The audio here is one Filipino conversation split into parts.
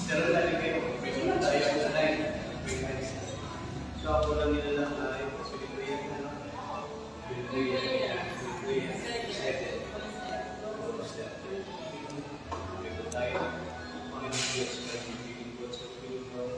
Pero lagi kayo, may tayo sa line. So ako lang nila lang ay Pilipino ano? Pilipino. Tayo, mga Diyos na bibigyan ko sa Pilipino.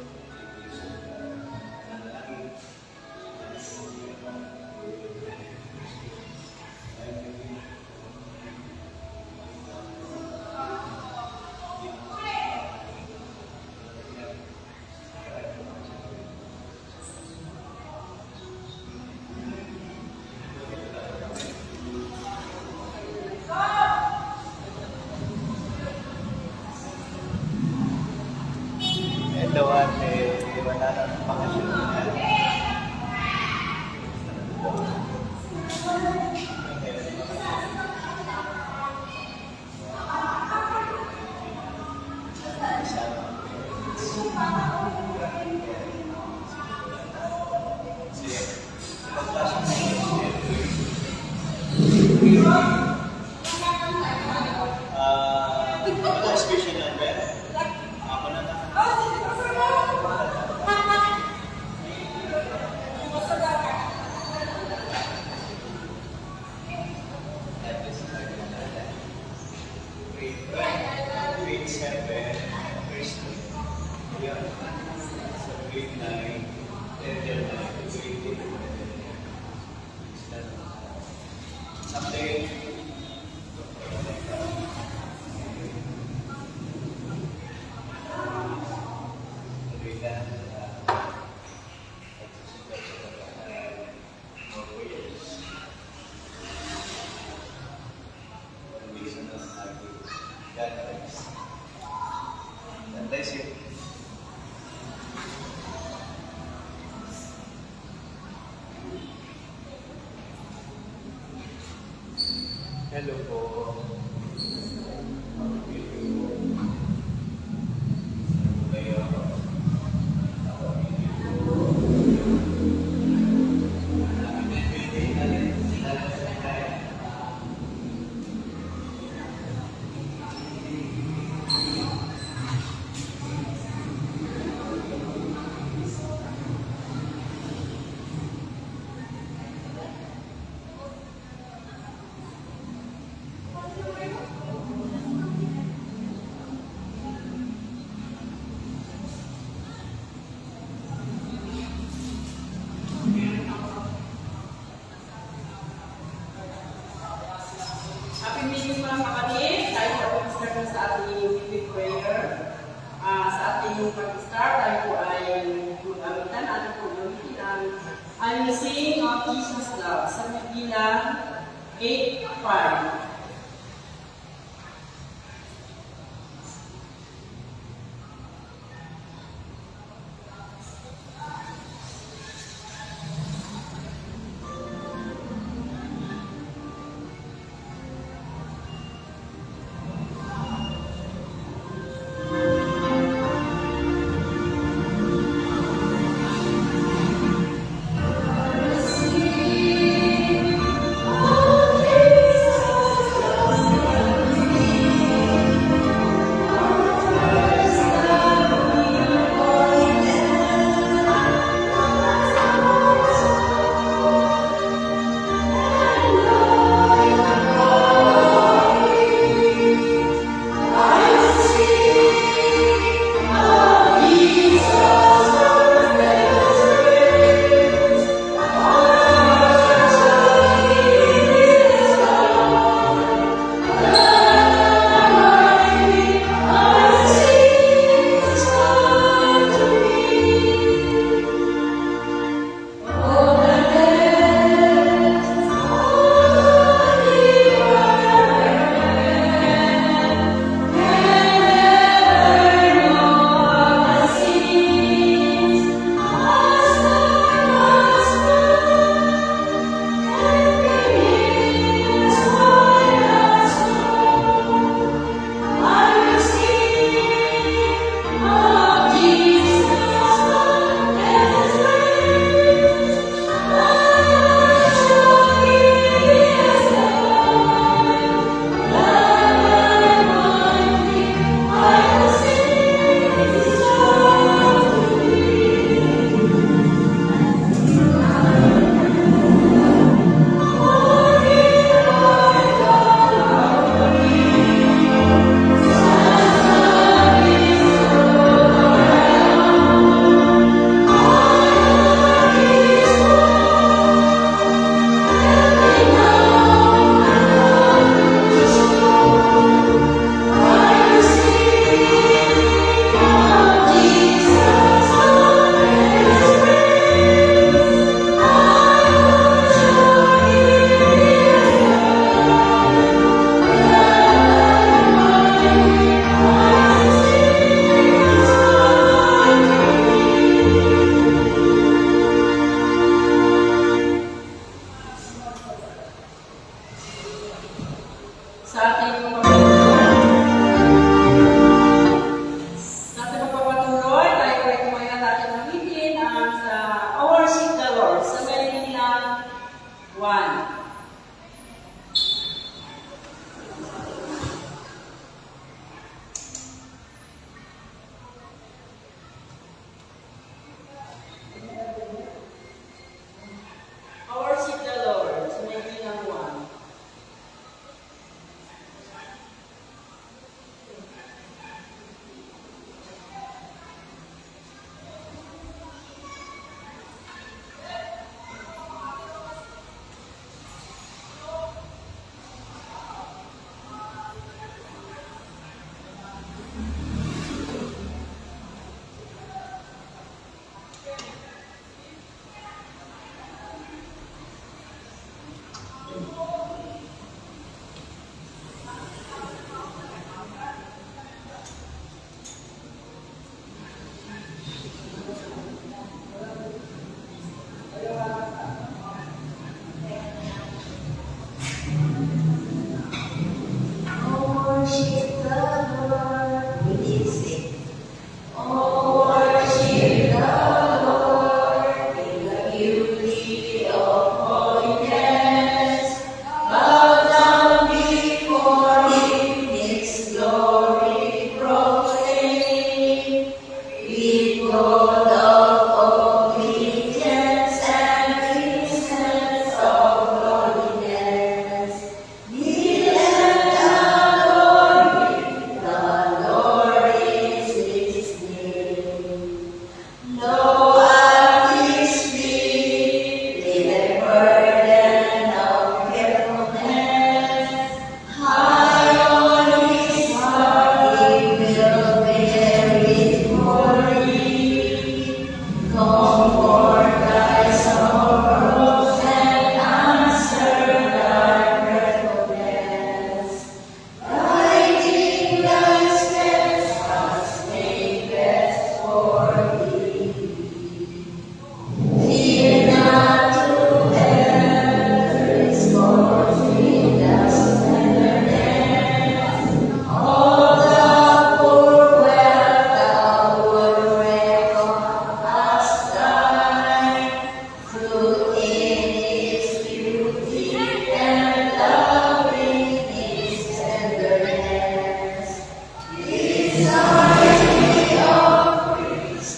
Ito ate, wala na ng pakasyon niya. Ito special number. Ako na lang. Grade 7, first year. So grade 9, grade 8. Someday, God bless you. Hello po. Happy meeting mga kapatid. Tayo po mag-start na sa ating weekly prayer. Sa ating pag-start, tayo po ay mag-amitan. Ating po gamitin ang I'm sing of Jesus Love sa bilang 8-5.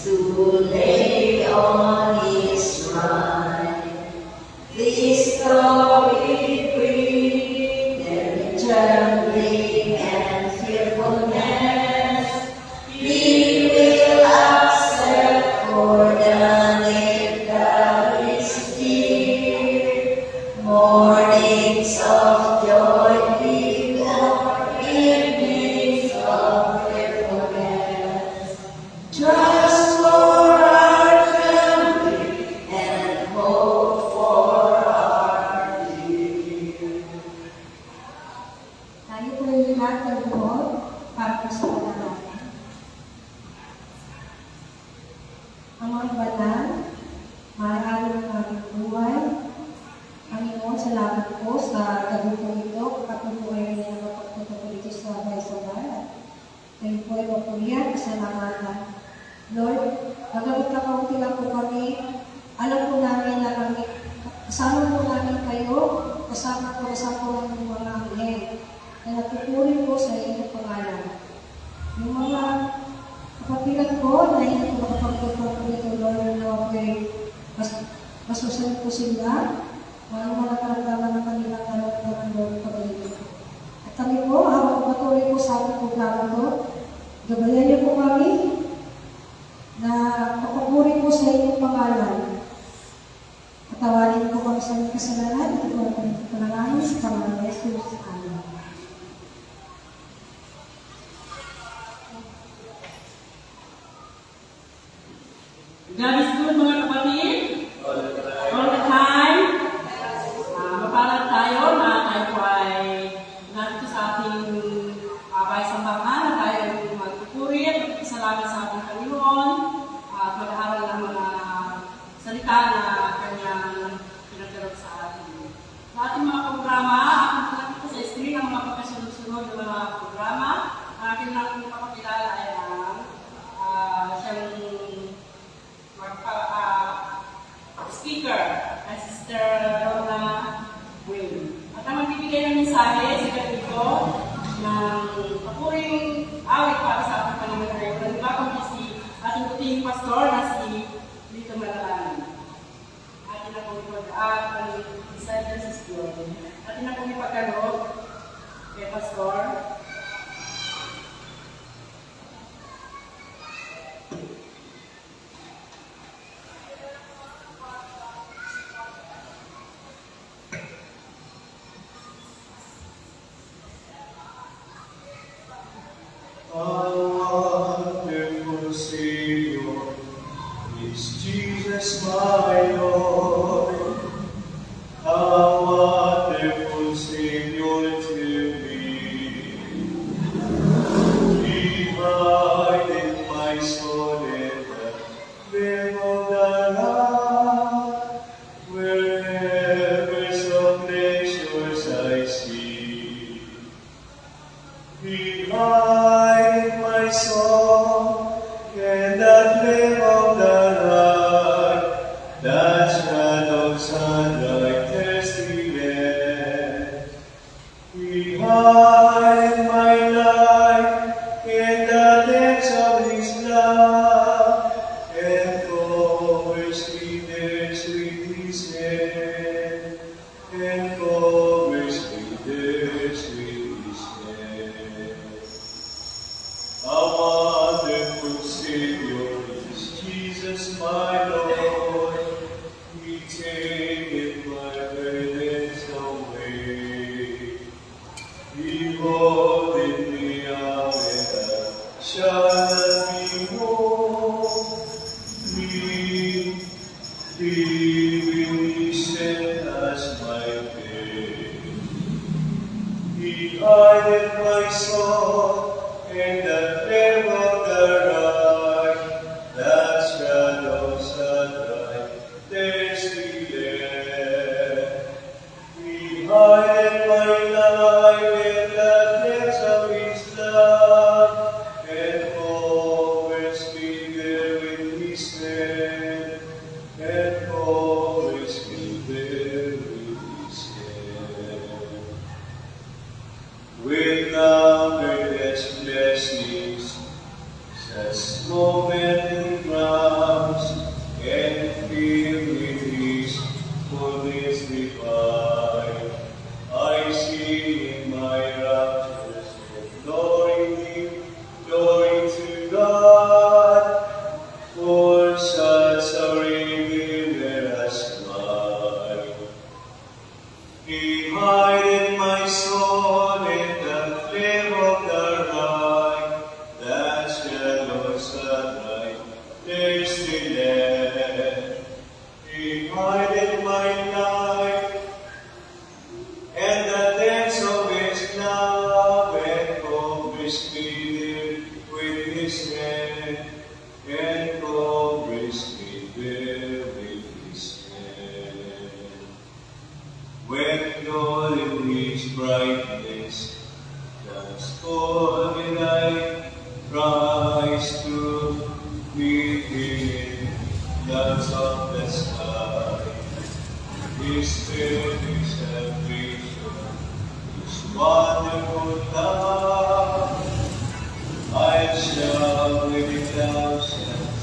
to lay on his mind. This story breathed and trembling and fearfulness, he will accept for the name that is dear. Mornings of joy before evenings of fearfulness. Trust for our country and hope for our dear. Tayo po yung lahat ng buhod para po sa panalangin. Ang mga banal, maaari ng aming buhay. Panginoon, salamat po sa gabi po ito. Patuloy niya ang pagtutuloy ito sa sabay-sabay. Kayo po ay mapuriyan, kasalamatan. Lord, magamit na kaunti lang po kami. Alam po namin na kami, kasama po namin kayo, kasama po ng mga anghel na natuturi po sa inyong pangalan. Yung mga kapatiran ko na hindi ko makapagtutunan po dito, Lord, na mas masunod po sila, mga karamdaman ng kanilang karamdaman, Lord, pag-ibig. At kami po, habang patuloy po sa ating programa ko, gabayan niyo po kami na papapuri po sa inyong pangalan. Patawarin po kami sa inyong kasalanan, at ito ang kanyang panalangin sa pangalan ni Jesus. Amen. God is good, mga kapatid. All the time. All the time. Mapalad tayo na tayo po ay narito sa ating bayang-sambahan na tayo ay magpupuri at magpasalamat sa ating Panginoon at mag-aaral ng mga salita na kanyang pinagdarap sa atin. Sa ating mga programa, aking pinakita po sa screen ang mga pagkasunod-sunod ng mga programa. Ang aking lang papakilala ay siyang speaker ay Sister Rona Wayne. At ang magbibigay ng mensahe sa ganito ng papuring awit para sa ating Panginoon ay walang iba kundi si ating puting pastor na si Lito Malalangin. Atin na pong ipag-aat ang isa dyan sa school. Atin na pong ipagkaloob kay Pastor. Wonderful Savior is Jesus my Lord. A wonderful Savior to me. He hideth my soul in the rim of the night, wherever some pleasures I see. He hideth my soul in the flame of the light, that shadow sunlight thirsty land. He hideth my life in the depths of His love, and covers me there with His hand, and covers me there with His hand. A wonderful Savior is Jesus my Lord. He taketh my burdens away. He holdeth me up and I shall not be moved. He will be set as my bed. He hideth my soul in the flame of the right, that shadows sunlight thirsty land. He hideth my life in the depths of His love, and Such moment comes and filled with His fullness divine. I sing in my raptures, glory to God, for such a Redeemer as mine. He hideth my soul in the flame of the right, that shallow sunlight, thirsty land. He hideth my life, and the depths of His love, and covers me there with His hand, and covers me there with His hand. When God in His brightness does for the night, rise to meet Him, clouds of the sky. His perfect salvation, His wonderful love, I shall with the thousands,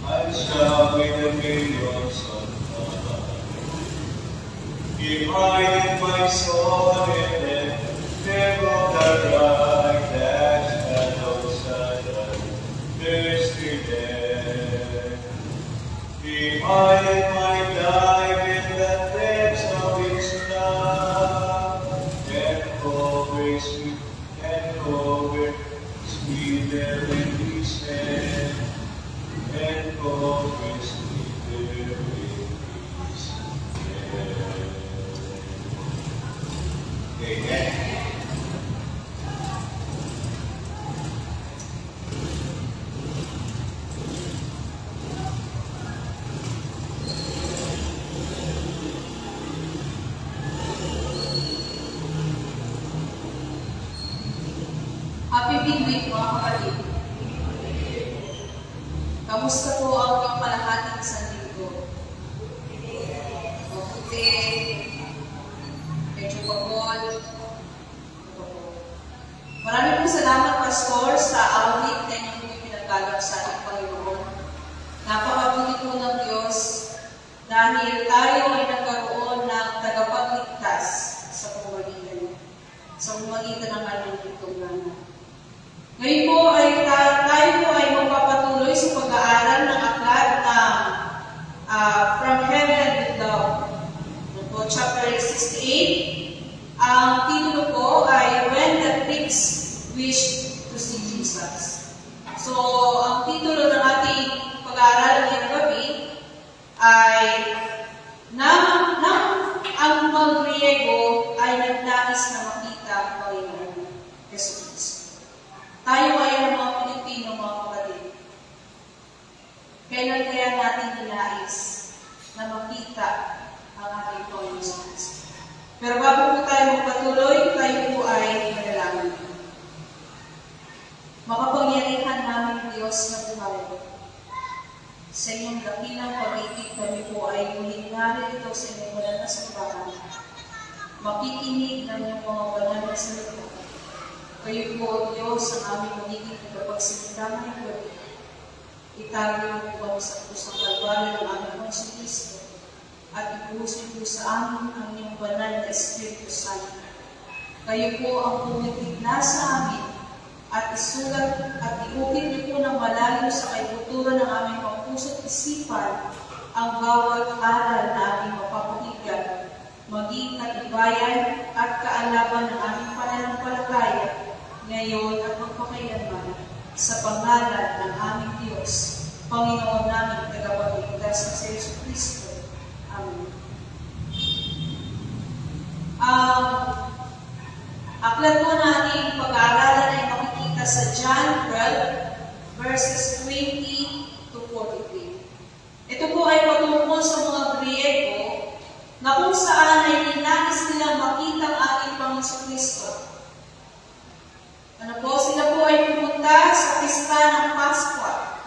I shall with the millions of love. He hideth my soul in the flame of the right, that shadow sunlight, thirsty land. He hideth my life in the depths of His love, and covers me there with His hand, and covers me there with His hand. Amen. Happy Big Week mga kapatid. Kamusta po ang inyong kalahating isang linggo? Mabuti, medyo pagod. Maraming pong salamat, Pastor, sa awit na inyong po pinagkalap sa ating Panginoon. Napakabuti po ng Diyos dahil tayo ay nagkaroon ng tagapagligtas sa pamamagitan ng kanyang pagtungana. Ngayon po ay tayo po ay magpapatuloy sa pag-aaral ng aklat ng From Heaven with Love. Chapter 68. Ang titulo po ay When the Pigs Wish to See Jesus. So, ang titulo ng ating pag-aaral ngayong gabi ay ang mga Griego ay nagnais na makita ang Panginoon Jesus. Tayo ay ang mga Pilipino, mga kapatid. Kailan kaya natin ninais na makita ang ating Panginoon Jesus? Pero bago po tayo magpatuloy, tayo po ay manalangin. Makapangyarihan namin Diyos na buhay. Sa inyong dakilang pag-ibig kami po ay muling narito sa inyong banal na sambahan. Makikinig ng inyong mga banal na salita. Kayo po ang Diyos ang aming magiging tagapagsalita ngayong gabi. Itago niyo po kami sa pusang kalbaryo ng aming Panginoon Kristo at ipusin po sa amin ang inyong banal na Espiritu Santo. Kayo po ang pumipigla sa amin at isulat at iukit niyo po ng malalim sa kaibuturan ng aming pampuso't isipan ang bawat aral na aming mapapakinggan, maging katibayan at kaalaman ng aming pananampalataya ngayon at magpakailanman sa pangalan ng aming Diyos, Panginoon namin tagapagligtas na si Yesu Kristo. Amen. Aklat po natin pag-aaralan ay makikita sa John 12, verses 20 to 43. Ito po ay patungkol sa mga Griego na kung saan ay ninais nilang makita ang ating Panginoon Kristo. Sila po ay pumunta sa pista ng Paskwa.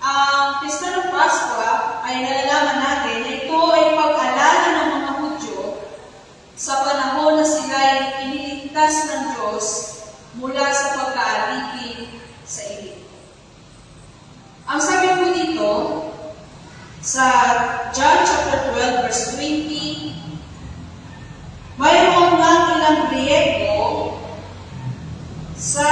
Ang pista ng Paskwa ay nalalaman natin na ito ay pag-alala ng mga Hudyo sa panahon na sila ay iniligtas ng Diyos mula sa pagkaalipin sa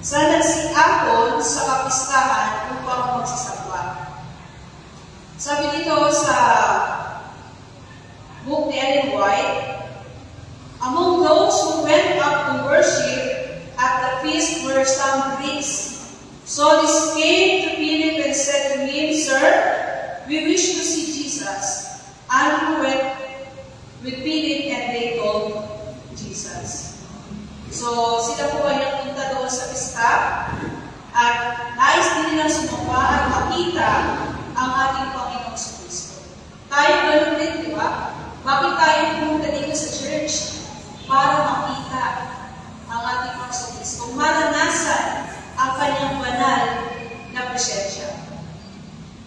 nagsiahon sa kapistahan upang magsasamba. Sabi dito sa book ni Ellen White, among those who went up to worship at the feast were some Greeks. So these came to Philip and said to him, Sir, we wish to see Jesus. Andrew went with Philip and they told Jesus. So sila po ay nagpunta doon sa pista at nais din nilang sumamba at makita ang ating Panginoong Kristo. Tayo ganun din, di ba? Bakit tayo pumunta dito sa church? Para makita ang ating Panginoong Kristo, maranasan ang kanyang banal na presensya.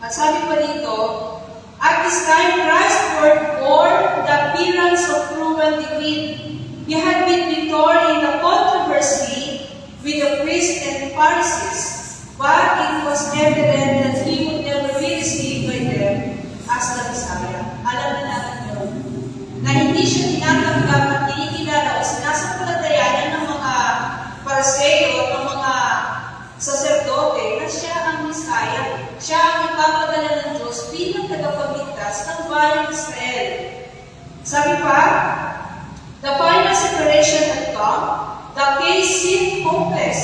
At sabi pa dito, at this time Christ bore the appearance of cruel defeat. He had been victorious in the controversy with the priests and Pharisees, but it was evident that he would never be received by them as the Messiah. Alam na natin yun, na hindi siya tinatanggap at kinikilala o sinasampalatayanan ng mga Pariseo o ng mga saserdote na siya ang Messiah. Siya ang ipapadala ng Diyos bilang tagapagligtas ng bayang Israel. Sabi pa, the final separation had come, the case seemed hopeless,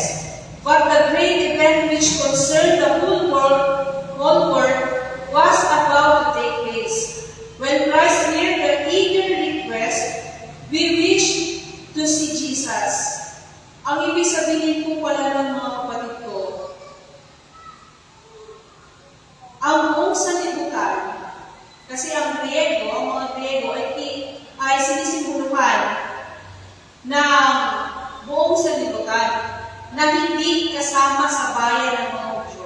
but the great event which concerned the whole world was about to take place. When Christ heard the eager request, we wish to see Jesus. Ang ibig sabihin po pala ng mga kapatid ko, ang buong sanlibutan, kasi ang mga Griego ay sinisimboluhan ng buong sanlibutan na hindi kasama sa bayan ng mga Hudyo.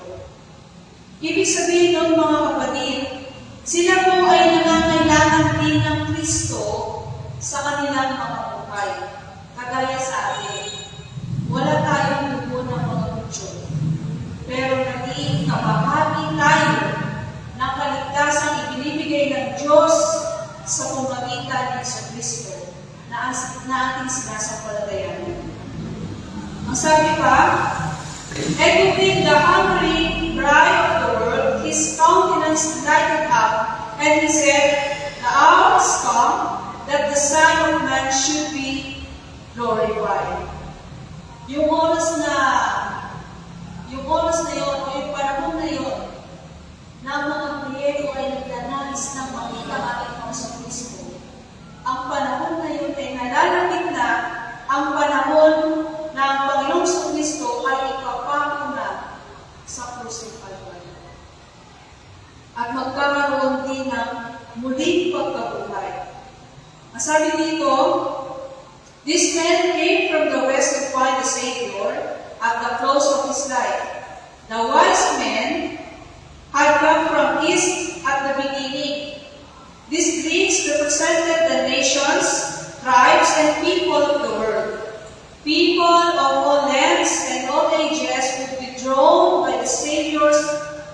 Ibig sabihin ng mga kapatid, sila po ay nangangailangan din ng Kristo sa kanilang mga buhay. Kagaya sa atin, wala tayong dugo ng mga Hudyo, pero naging kabahagi tayo ng kaligtasang ibinibigay ng Diyos sa pamamagitan ng Kristo na ating sinasampalatayanan. Ang sabi pa, echoing the hungry cry of the world, his countenance lighted up, and he said, the hour has come that the Son of Man should be glorified. Yung oras na yun, o yung panahon na yun, na ang mga Griego ay nagdanais ng makita ating Panginoong Kristo. Ang panahon na yun ay nalalapit na ang panahon na ang Panginoong Kristo ay ipapako na sa krus ng Kalbaryo. At magkakaroon din ng muling pagkabuhay. Ang sabi dito, this man came from the west to find the Savior at the close of his life. The wise men had come from east at the beginning. These Greeks represented the nations, tribes, and people of the world. People of all lands and all ages would be drawn by the Savior's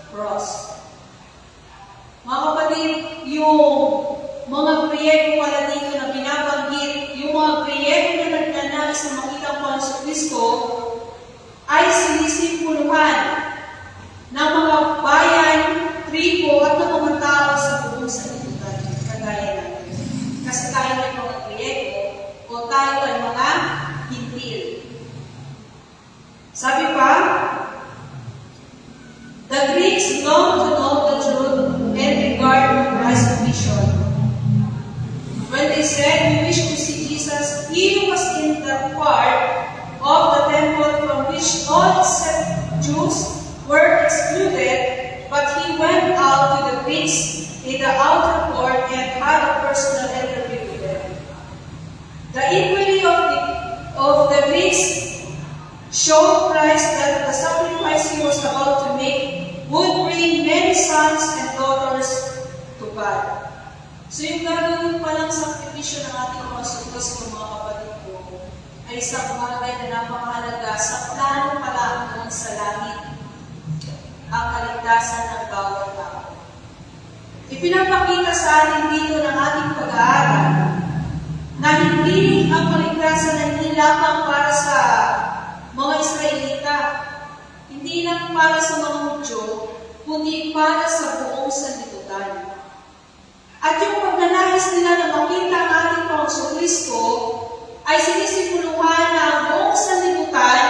cross. Mga kapatid, yung mga Griego pala dito na binabanggit, yung mga Griego na nagnanais na makita ang Panginoong Kristo, ay sinisimboluhan ng mga bayan, tribo, at ng mga tao sa buong sanlibutan, kagaya natin. Kasi tayo ay mga Griego, o tayo ay mga Hintil. Sabi pa, the Greeks long to know the truth and regard Christ's vision. When they said, we wish to see Jesus, he was in the part of the temple from which all except Jews were excluded, but he went out to the Greeks in the outer court and had a personal interview with them. The equality of the Greeks showed Christ that the sacrifice he was about to make would bring many sons and daughters to God. So yung gagawin palang sakripisyo ng ating mga Kristo, mga kapatid ko, ay isang bagay na napakahalaga sa plano pala doon sa langit, ang kaligtasan ng bawat tao. Ipinapakita sa atin dito ng ating pag-aaral na hindi ang kaligtasan na hindi lamang para sa mga Israelita, hindi lang para sa mga Hudyo, kundi para sa buong sanlibutan. At yung pagnanais nila na makita ang ating Panginoon Kristo ay sinisimuluhan na ang buong sanlibutan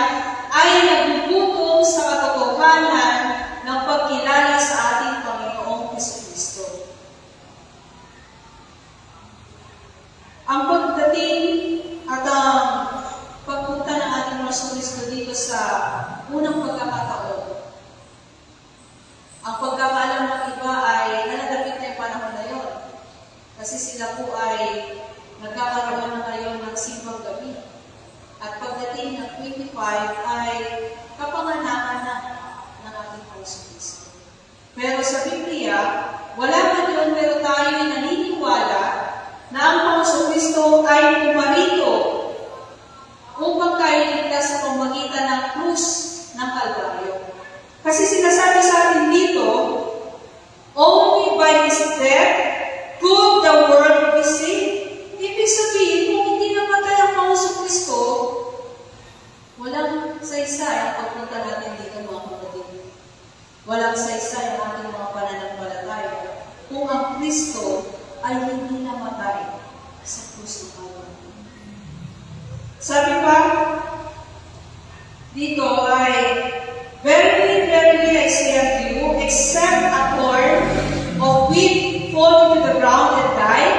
ay nagbubuto sa katotohanan ng pagkilala sa ating Panginoong Kristo. Ang pagdating at ang pagpunta ng ating Panginoon Kristo dito sa unang pagkakataon, ang pagkakaalam ng iba ay nalalapit na yung panahon na yun. Kasi sila po ay nagkakaroon na ngayon ng simbang gabi. At pagdating ng 25 ay kapanganakan na ng ating Panginoon Kristo. Pero sa Biblia, wala man yun, pero tayo ay naniniwala na ang Panginoon Kristo ay pumarito upang tayo ligtas sa pamamagitan ng krus ng Kalbaryo. Kasi sinasabi sa atin dito, only by His death could the world be saved. Ibig sabihin, kung hindi namatay ang Panginoon Kristo, walang saysay ang pagpunta natin dito, mga kapatid. Walang saysay ang ating mga pananampalataya kung ang Kristo ay hindi namatay sa krus ng Kalbaryo. Sabi pa, dito ay, verily, verily, I say unto you, except a corn of wheat fall into the ground and die,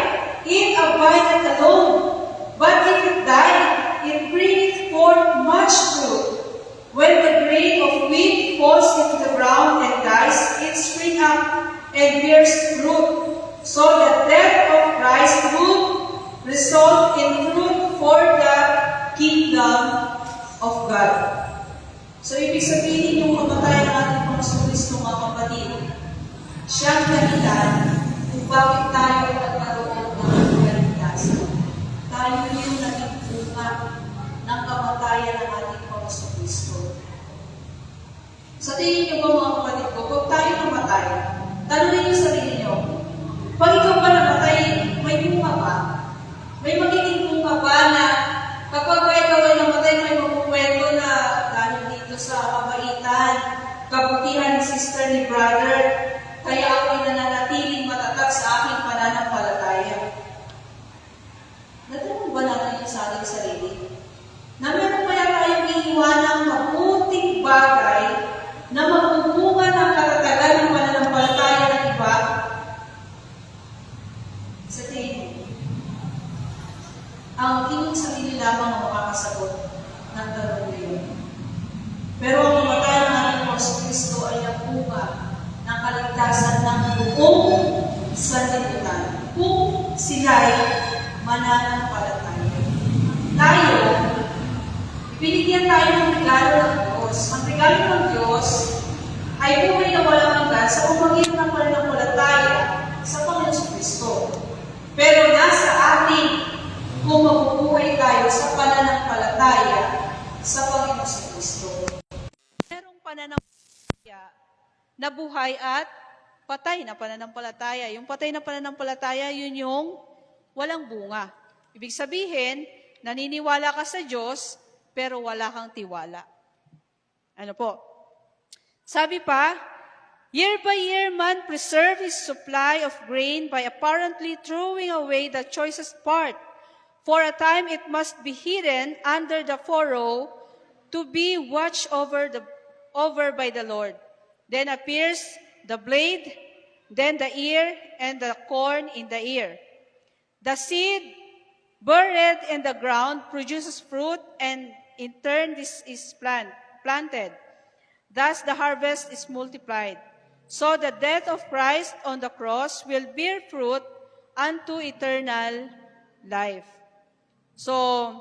it abideth alone. But if it die, it bringeth forth much fruit. When the grain of wheat falls into the ground and dies, it spring up and bears fruit. So the death of Christ would result in fruit for the kingdom of God. So, ibig sabihin yung kamatayan ng ating Panginoon Kristo, mga kapatid, siyang dahilan kung bakit tayo nagkaroon ng kaligtasan. Tayo yung naging bunga ng kamatayan ng ating Panginoon Kristo. Sa tingin niyo ba, mga kapatid ko, kung tayo namatay, tanungin niyo sarili niyo, pag ikaw pa namatay, may bunga ba? May magiging bunga ba na kapag ikaw ay namatay, may magpukwento na dahil dito sa kabaitan, kabutihan ni sister ni brother, kaya ako'y nananatiling matatag sa aking pananampalataya. Natanong ba natin yung sa ating sarili? Na meron kaya tayong iiwanang mabuting bagay na magbubunga ng katatagan ng pananampalataya ng iba? Sa tingin mo, ang inyong sarili lamang ang makakasagot ng tanong na yun. Pero ang kamatayan ng ating Panginoon Kristo ay nagbunga ng kaligtasan ng buong sanlibutan kung sila'y mananampalataya. Tayo, binigyan tayo ng regalo ng Diyos. Ang regalo ng Diyos ay buhay na walang hanggan sa pamamagitan ng pananampalataya sa Panginoon Kristo. Pero nasa atin kung mabubuhay tayo sa pananampalataya sa Panginoon Kristo. Merong pananampalataya na buhay at patay na pananampalataya. Yung patay na pananampalataya, yun yung walang bunga. Ibig sabihin, naniniwala ka sa Diyos, pero wala kang tiwala. Ano po? Sabi pa, year by year man preserve his supply of grain by apparently throwing away the choicest part. For a time it must be hidden under the furrow to be watched over by the Lord. Then appears the blade, then the ear, and the corn in the ear. The seed buried in the ground produces fruit, and in turn this is planted. Thus the harvest is multiplied. So the death of Christ on the cross will bear fruit unto eternal life. So,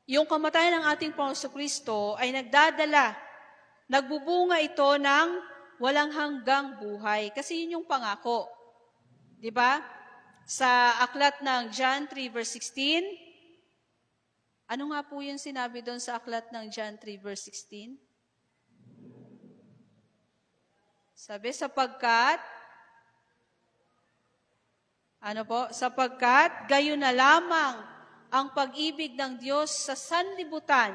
yung kamatayan ng ating Panginoon Kristo ay nagbubunga ito ng walang hanggang buhay. Kasi yun yung pangako. Di ba? Sa aklat ng John 3 verse 16, ano nga po yung sinabi doon sa aklat ng John 3 verse 16? Sabi, sapagkat gayon na lamang ang pag-ibig ng Diyos sa sanlibutan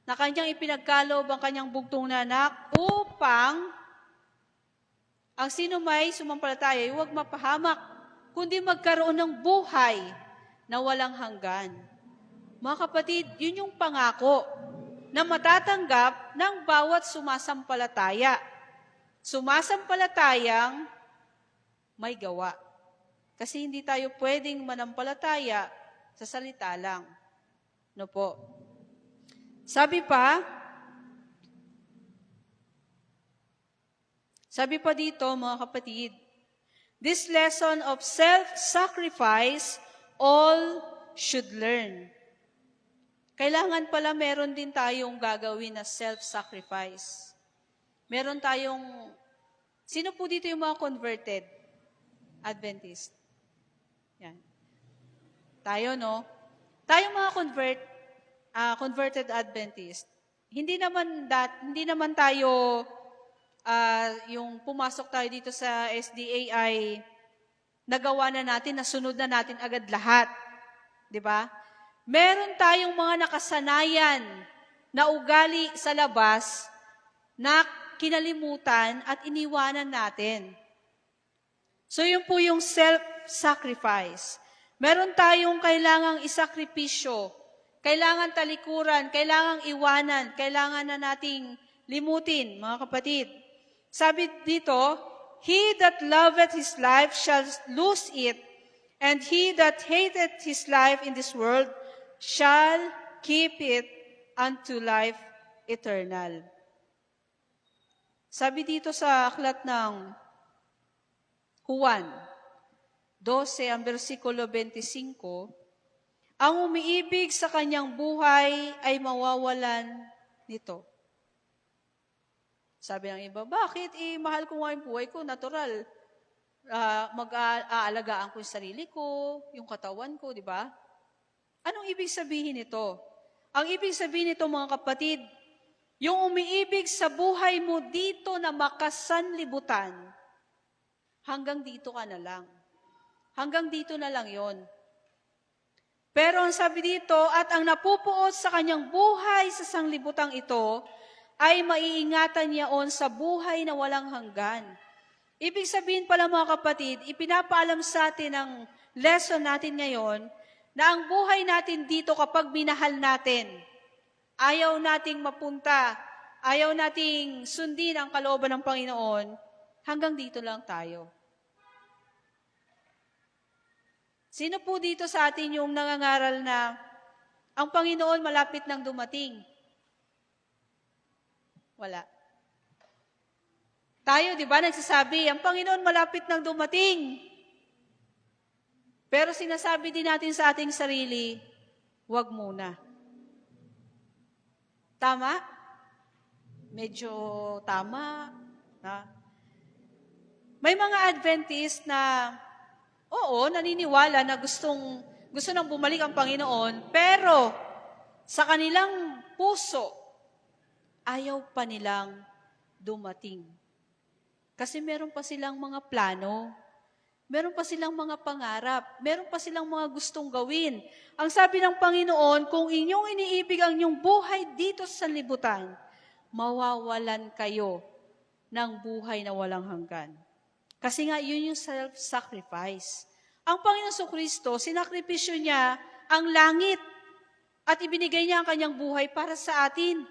na kanyang ipinagkaloob ang kanyang bugtong na anak upang ang sino may sumampalataya ay huwag mapahamak, kundi magkaroon ng buhay na walang hanggan. Mga kapatid, yun yung pangako na matatanggap ng bawat sumasampalataya. Sumasampalatayang may gawa. Kasi hindi tayo pwedeng manampalataya sa salita lang. No po? Sabi pa dito, mga kapatid, this lesson of self-sacrifice all should learn. Kailangan pala meron din tayong gagawin na self-sacrifice. Meron tayong, sino po dito yung mga converted Adventist? Yan. Tayo, no? Tayo mga converted Adventist. Hindi naman tayo yung pumasok tayo dito sa SDA ay nagawa na natin, nasunod na natin agad lahat. 'Di ba? Meron tayong mga nakasanayan na ugali sa labas na kinalimutan at iniwanan natin. So yun po yung self-sacrifice. Meron tayong kailangang isakripisyo, kailangan talikuran, kailangang iwanan, kailangan na nating limutin, mga kapatid. Sabi dito, he that loveth his life shall lose it, and he that hateth his life in this world shall keep it unto life eternal. Sabi dito sa aklat ng Juan 12, ang versikulo 25, ang umiibig sa kanyang buhay ay mawawalan nito. Sabi ng iba, bakit? Mahal ko nga yung buhay ko, natural. Mag-aalagaan ko yung sarili ko, yung katawan ko, di ba? Anong ibig sabihin nito? Ang ibig sabihin nito, mga kapatid, yung umiibig sa buhay mo dito na makasanlibutan, hanggang dito ka na lang. Hanggang dito na lang yon. Pero ang sabi dito, at ang napupuot sa kanyang buhay sa sanglibutang ito, ay maiingatan niyaon sa buhay na walang hanggan. Ibig sabihin pala, mga kapatid, ipinapaalam sa atin ang lesson natin ngayon na ang buhay natin dito kapag minahal natin, ayaw nating mapunta, ayaw nating sundin ang kalooban ng Panginoon, hanggang dito lang tayo. Sino po dito sa atin yung nangangaral na ang Panginoon malapit nang dumating? Wala. Tayo, di ba, nagsasabi, ang Panginoon malapit nang dumating. Pero sinasabi din natin sa ating sarili, wag muna. Tama? Medyo tama. Ha? May mga Adventist na, oo, naniniwala na gusto nang bumalik ang Panginoon, pero sa kanilang puso, ayaw pa nilang dumating. Kasi meron pa silang mga plano, meron pa silang mga pangarap, meron pa silang mga gustong gawin. Ang sabi ng Panginoon, kung inyong iniibig ang inyong buhay dito sa sanlibutan, mawawalan kayo ng buhay na walang hanggan. Kasi nga, yun yung self-sacrifice. Ang Panginoon Kristo, sinakripisyo niya ang langit at ibinigay niya ang kanyang buhay para sa atin.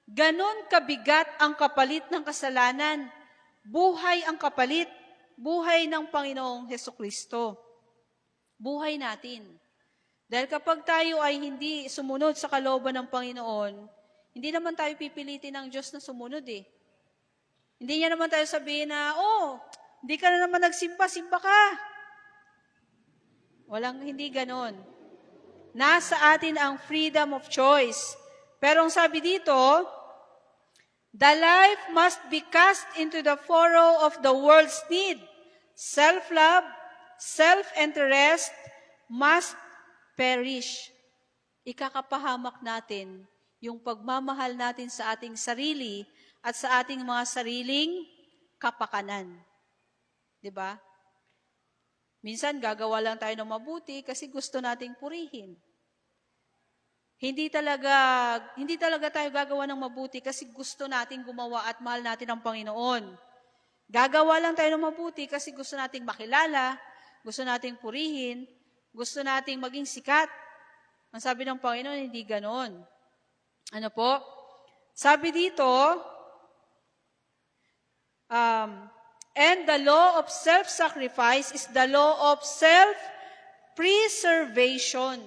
Ganon kabigat ang kapalit ng kasalanan. Buhay ang kapalit. Buhay ng Panginoong Hesukristo. Buhay natin. Dahil kapag tayo ay hindi sumunod sa kalooban ng Panginoon, hindi naman tayo pipilitin ng Diyos na sumunod eh. Hindi niya naman tayo sabihin na, hindi ka na naman nagsimba, simba ka. Hindi ganon. Nasa atin ang freedom of choice. Pero ang sabi dito, the life must be cast into the furrow of the world's need. Self-love, self-interest must perish. Ikakapahamak natin yung pagmamahal natin sa ating sarili at sa ating mga sariling kapakanan. 'Di ba? Minsan gagawa lang tayo ng mabuti kasi gusto nating purihin. Hindi talaga tayo gagawa ng mabuti kasi gusto nating gumawa at mahal natin ang Panginoon. Gagawa lang tayo ng mabuti kasi gusto nating makilala, gusto nating purihin, gusto nating maging sikat. Ang sabi ng Panginoon, hindi ganon. Ano po? Sabi dito, and the law of self-sacrifice is the law of self-preservation.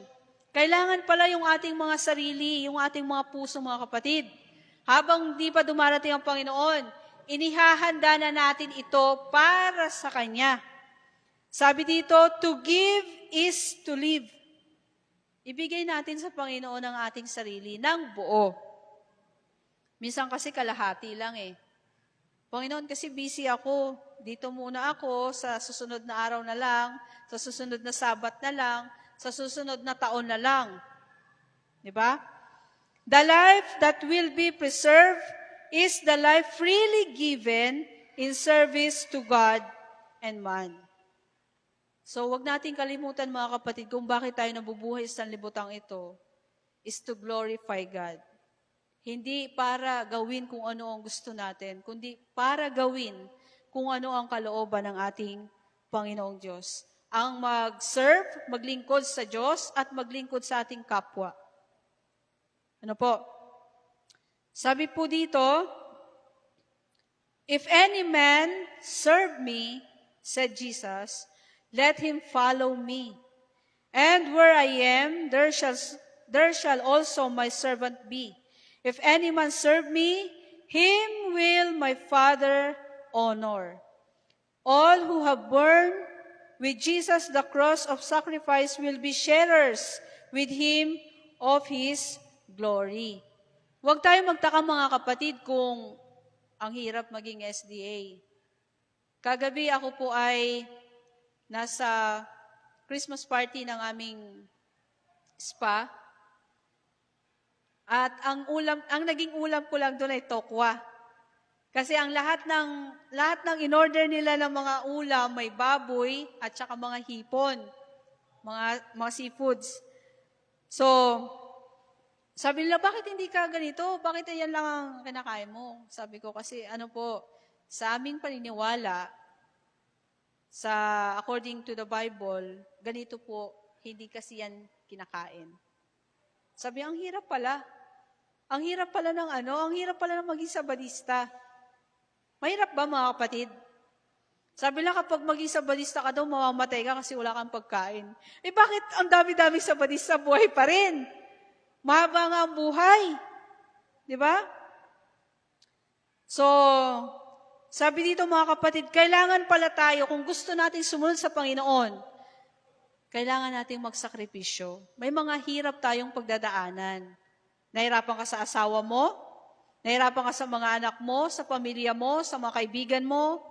Kailangan pala yung ating mga sarili, yung ating mga puso, mga kapatid. Habang hindi pa dumarating ang Panginoon, inihahanda na natin ito para sa Kanya. Sabi dito, to give is to live. Ibigay natin sa Panginoon ang ating sarili ng buo. Minsan kasi kalahati lang eh. Panginoon, kasi busy ako. Dito muna ako, sa susunod na araw na lang, sa susunod na Sabat na lang, sa susunod na taon na lang. Di ba? The life that will be preserved is the life freely given in service to God and man. So, wag nating kalimutan mga kapatid kung bakit tayo nabubuhay sa sanlibutan ito is to glorify God. Hindi para gawin kung ano ang gusto natin, kundi para gawin kung ano ang kalooban ng ating Panginoong Diyos. Ang mag-serve, maglingkod sa Diyos at maglingkod sa ating kapwa. Ano po? Sabi po dito, if any man serve me, said Jesus, let him follow me. And where I am, there shall also my servant be. If any man serve me, him will my Father honor. All who have borne with Jesus the cross of sacrifice will be sharers with Him of His glory. Huwag tayo magtaka mga kapatid kung ang hirap maging SDA. Kagabi ako po ay nasa Christmas party ng aming spa. At ang naging ulam ko lang doon ay tokwa. Kasi ang lahat ng in-order nila ng mga ulam, may baboy at saka mga hipon, mga seafoods. So, sabi nila, bakit hindi ka ganito? Bakit yan lang ang kinakain mo? Sabi ko, kasi sa aming paniniwala, according to the Bible, ganito po, hindi kasi yan kinakain. Sabi, ang hirap pala. Ang hirap pala ng maging sabadista. Mahirap ba mga kapatid? Sabi lang kapag maging sabadista ka daw, mamamatay ka kasi wala kang pagkain. Bakit ang dami-dami sabadista buhay pa rin? Mahaba nga ang buhay. Di ba? So, sabi dito mga kapatid, kailangan pala tayo, kung gusto natin sumunod sa Panginoon, kailangan nating magsakripisyo. May mga hirap tayong pagdadaanan. Nahirapan ka sa asawa mo, nahirapan ka sa mga anak mo, sa pamilya mo, sa mga kaibigan mo.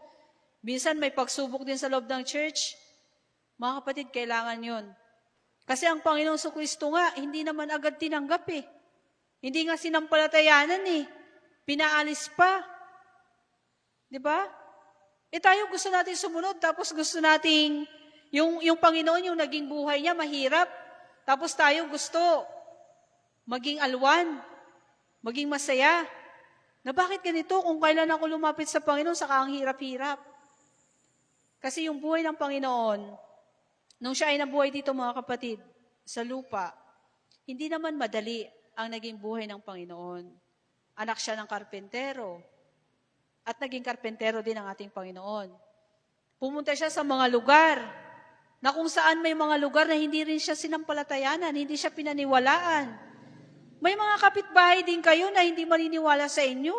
Minsan may pagsubok din sa loob ng church. Mga kapatid, kailangan yun. Kasi ang Panginoong Kristo nga, hindi naman agad tinanggap eh. Hindi nga sinampalatayanan eh. Pinaalis pa. Diba? Tayo gusto natin sumunod, tapos gusto nating, yung Panginoon, yung naging buhay niya, mahirap. Tapos tayo gusto maging alwan, maging masaya. Na bakit ganito? Kung kailan ako lumapit sa Panginoon, saka ang hirap-hirap. Kasi yung buhay ng Panginoon, nung siya ay nabuhay dito mga kapatid, sa lupa, hindi naman madali ang naging buhay ng Panginoon. Anak siya ng karpentero. At naging karpentero din ang ating Panginoon. Pumunta siya sa mga lugar, na kung saan may mga lugar na hindi rin siya sinampalatayanan, hindi siya pinaniwalaan. May mga kapitbahay din kayo na hindi maniniwala sa inyo.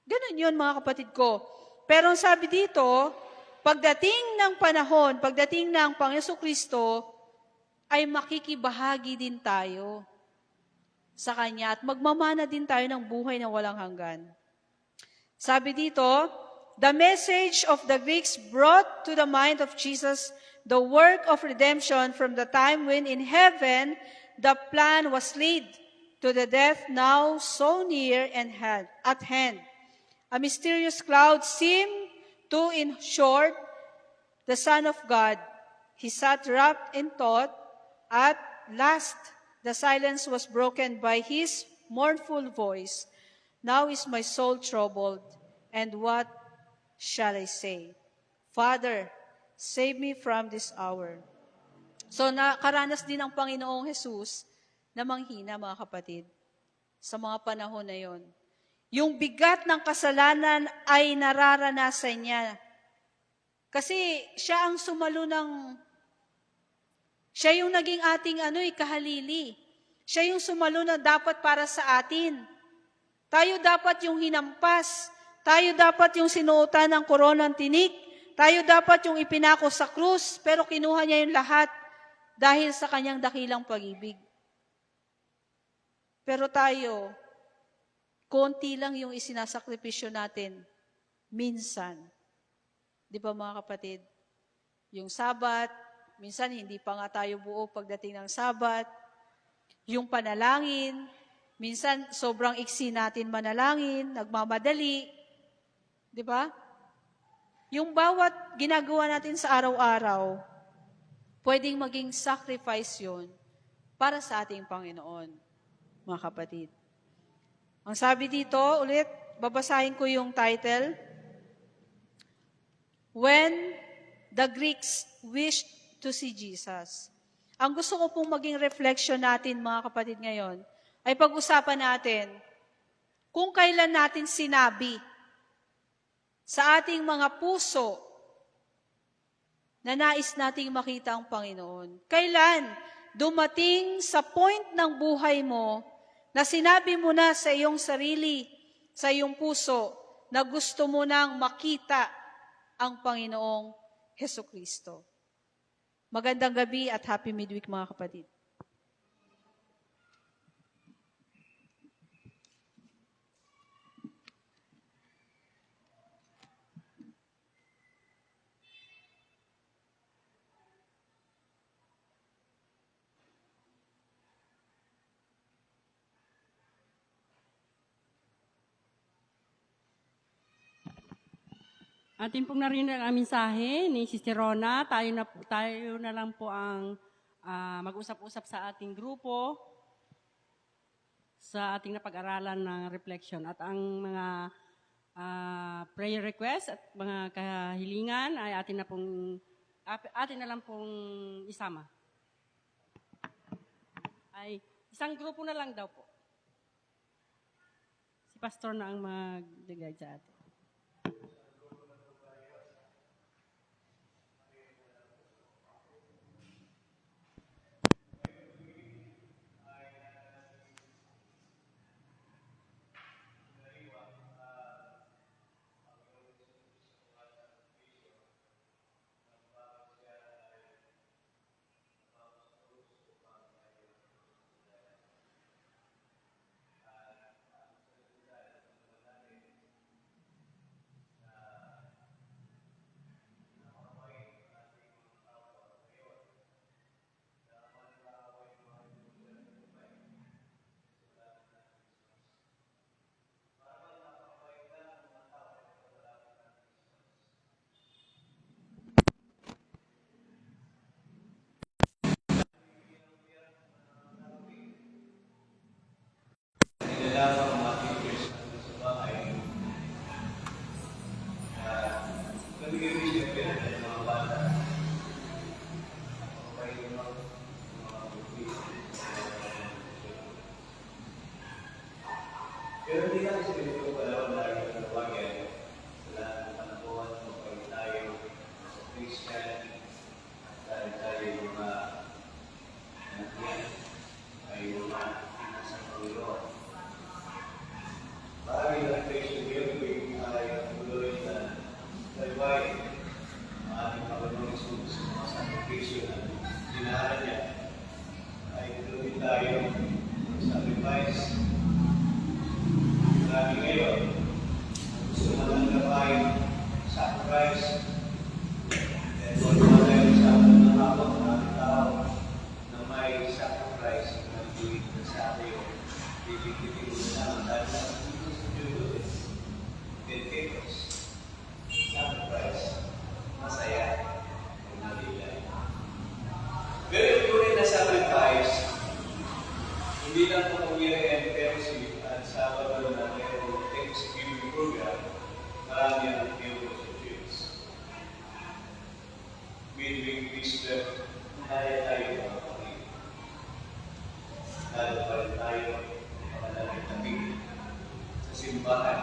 Ganun yun mga kapatid ko. Pero ang sabi dito, pagdating ng panahon, pagdating ng Panginoon Kristo, ay makikibahagi din tayo sa Kanya at magmamana din tayo ng buhay na walang hanggan. Sabi dito, the message of the Greeks brought to the mind of Jesus the work of redemption from the time when in heaven the plan was laid to the death now so near and at hand. A mysterious cloud seemed to enshroud the Son of God. He sat wrapped in thought. At last, The silence was broken by his mournful voice. Now is my soul troubled, and what shall I say? Father, save me from this hour. So nakaranas din ang Panginoong Jesus na manghina, mga kapatid, sa mga panahon na yon. Yung bigat ng kasalanan ay nararanasan niya. Kasi siya ang sumalo siya yung naging ating kahalili. Siya yung sumalo na dapat para sa atin. Tayo dapat yung hinampas. Tayo dapat yung sinuotan ng koronang tinik. Tayo dapat yung ipinako sa krus. Pero kinuha niya yung lahat dahil sa kanyang dakilang pag-ibig. Pero tayo, konti lang yung isinasakripisyo natin. Minsan. Di ba mga kapatid? Yung Sabat, minsan hindi pa nga tayo buo pagdating ng Sabat. Yung panalangin, minsan sobrang iksi natin manalangin, nagmamadali. Di ba? Yung bawat ginagawa natin sa araw-araw, pwedeng maging sacrifice yun para sa ating Panginoon, mga kapatid. Ang sabi dito, ulit, babasahin ko yung title. When the Greeks wished to see Jesus. Ang gusto ko pong maging reflection natin, mga kapatid, ngayon, ay pag-usapan natin kung kailan natin sinabi sa ating mga puso na nais nating makita ang Panginoon. Kailan dumating sa point ng buhay mo na sinabi mo na sa iyong sarili, sa iyong puso, na gusto mo nang makita ang Panginoong Hesukristo. Magandang gabi at happy midweek, mga kapatid. Atin pong narinig ang mensahe ni Sister Rona. Tayo na lang po ang mag-usap-usap sa ating grupo sa ating napag-aralan ng reflection. At ang mga prayer request at mga kahilingan ay atin na lang pong isama. Ay isang grupo na lang daw po. Si Pastor na ang mag-guide sa atin. Nilalang ang ating Christian sa bahay. Nabigay siya pera ng mga bata. Pero hindi lang sa ito pala dahil sa tawagin sa lahat ng panahon kapag tayo sa Christian dahil tayo mga nandiyan ay mga nasa Panginoon. Marami na Christian giving ay tuloy na nagbayin ang ating Panginoon Jesus sa mga sakripisyo na dinaharan niya ay tuloy tayo sacrifice. Marami ngayon gusto naman gabayin sacrifice. Dahil kung tayo sa ng hapon ng ating tao na may sacrifice na tuwid na sa atin, bibig-bibig mo na ang dahil dedicatos, sacrifice, masaya, nalilay. Pero yung tunay na sacrifice, Sabado na mayroong Thanksgiving program, marami ang miyembro sa church. Midweek Easter, kaya tayo mga kapatid. Lalo pa rin tayo panalangin-tabi sa simbahan,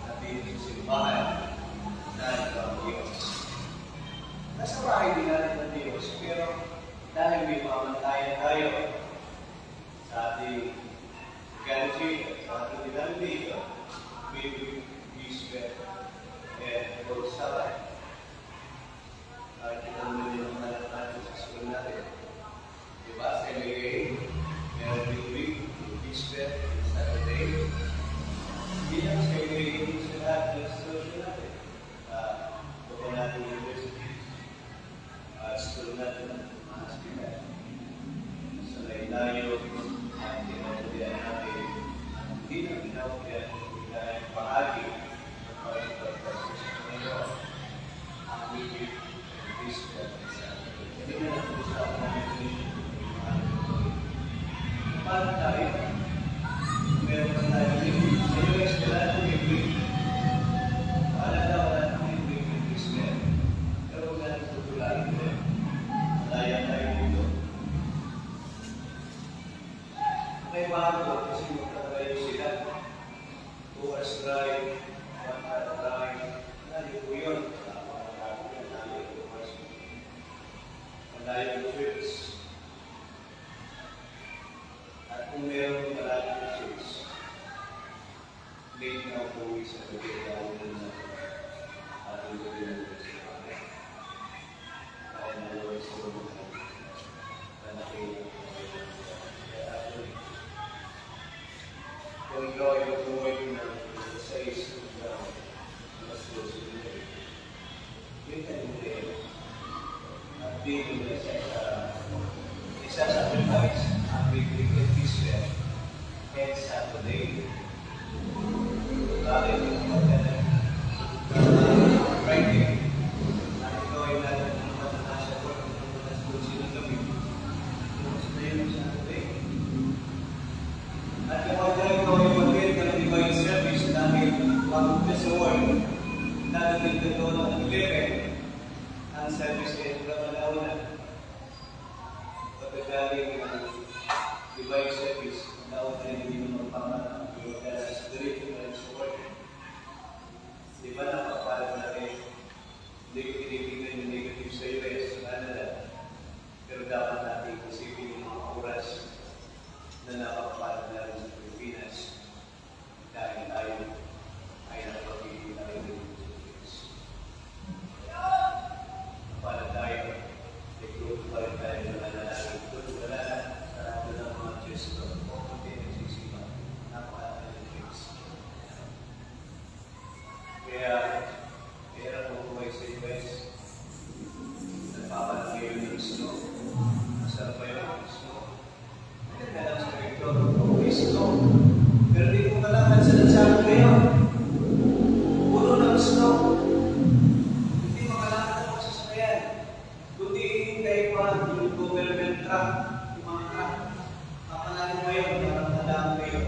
natin sa simbahan na ang Diyos. Nasa bahay din natin ng Diyos, pero dahil may pamantayan tayo sa ating country, sa ating denomination, midweek Easter, and Good Sabbath. Kita naman yung mga natin sa school natin. Diba? Sa LA, meron midweek, Easter, Saturday. Hindi lang sa LA sa lahat ng school natin. Ito natin universities, school natin, mga hospital. Sa layo-layo, ang tinawagyan natin, hindi na tinawagyan dahil bahagi ng pagpapasok sa Panginoon. Ang midweek, Easter, hindi na natin-usapan natin paano tayo? Meron pa tayo midweek. Sa US, wala na midweek. Wala na midweek ng Easter. Pero huwag natin tutulain din. Malaya tayo dito. May bago kasi magkakayo sila. 2 hours drive, 1 hour drive. Nali po yun. Malayo ng church. At kung meron malayo ng church, late na ako uwi sa gabi dahil na ating gabi ng church. Kaya nalawa sa mga na nakita. Kaya actually, kung ikaw ay mag-uwi ng sa isip na mas susunod, yun ka yung day. At di nila isa-sacrifice ang midweek and Easter and Saturday. Bakit yung magkana Friday na ikaw ay nalaman na nasa work na school sila gabi. Gusto yun sa Saturday. At kapag ikaw ay mag-get ng divine service dahil pag-punta sa work, dadating ka doon ng 11 ang service ay pagkakalauna. Pagkagaling ng divine service, dapat na hindi mo magpapanang dahil sa diretso na rin sa work. Di ba napapalad na rin? Hindi ko tinitingnan yung negative sa US, Canada. Pero dapat natin isipin yung mga oras na napapalad na rin sa Pilipinas dahil tayo ay nakapagiging na rin dito sa US. Para tayo, ito pa rin tayo na nananalig. Ito wala na, sarado ng mga Diyos ito. O kundi nagsisipa, napakalaking ng Diyos. Kaya, kaya kung kumay sa US, nagpapalagay yun ng snow. Masarap pa yun ng snow. Maganda lang sa ito, may snow. Pero di ko malaman sa nagsama ngayon. Puro ng snow. Hindi makalaman ang sasakyan. Kundi hintay pa yung government truck, yung mga truck. Papalain mo yun, parang nadaan mo yun.